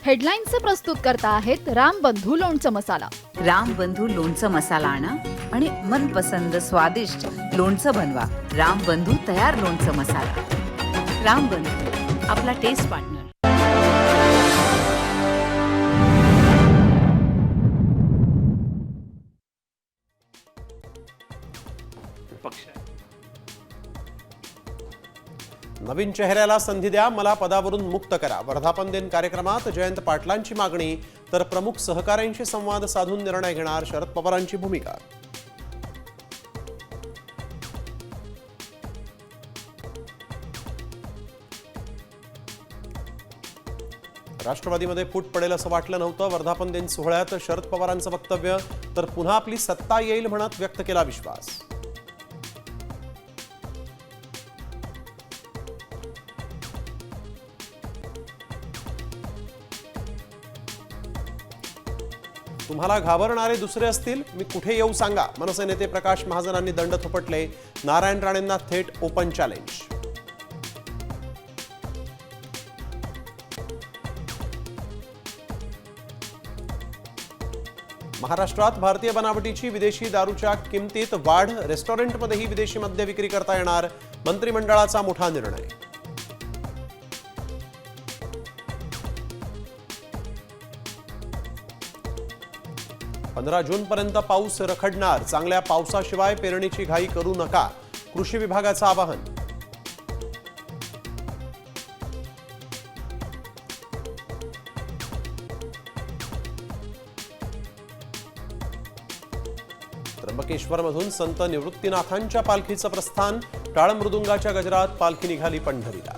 हेडलाईन्सचे प्रस्तुत करता आहेत रामबंधू लोणचं मसाला. रामबंधू लोणचं मसाला आणा आणि मनपसंद स्वादिष्ट लोणचं बनवा. रामबंधू तयार लोणचं मसाला. रामबंधू, आपला टेस्ट पार्टनर. नवीन चेहऱ्याला संधी द्या, मला पदावरून मुक्त करा. वर्धापन दिन कार्यक्रमात जयंत पाटलांची मागणी, तर प्रमुख सहकाऱ्यांशी संवाद साधून निर्णय घेणार शरद पवारांची भूमिका. राष्ट्रवादीमध्ये फूट पडेल असं वाटलं नव्हतं. वर्धापन दिन सोहळ्यात शरद पवारांचं वक्तव्य, तर पुन्हा आपली सत्ता येईल म्हणत व्यक्त केला विश्वास. तुम्हाला घाबरणारे दुसरे असतील, मी कुठे येऊ सांगा. मनसे नेते प्रकाश महाजनांनी दंड थोपटले. नारायण राणेंना थेट ओपन चॅलेंज. महाराष्ट्रात भारतीय बनावटीची विदेशी दारूच्या किमतीत वाढ. रेस्टॉरंटमध्येही विदेशी मद्य विक्री करता येणार. मंत्रिमंडळाचा मोठा निर्णय. पंधरा जूनपर्यंत पाऊस रखडणार. चांगल्या पावसाशिवाय पेरणीची घाई करू नका, कृषी विभागाचं आवाहन. त्र्यंबकेश्वरमधून संत निवृत्तीनाथांच्या पालखीचं प्रस्थान. टाळ मृदुंगाच्या गजरात पालखी निघाली पंढरीला.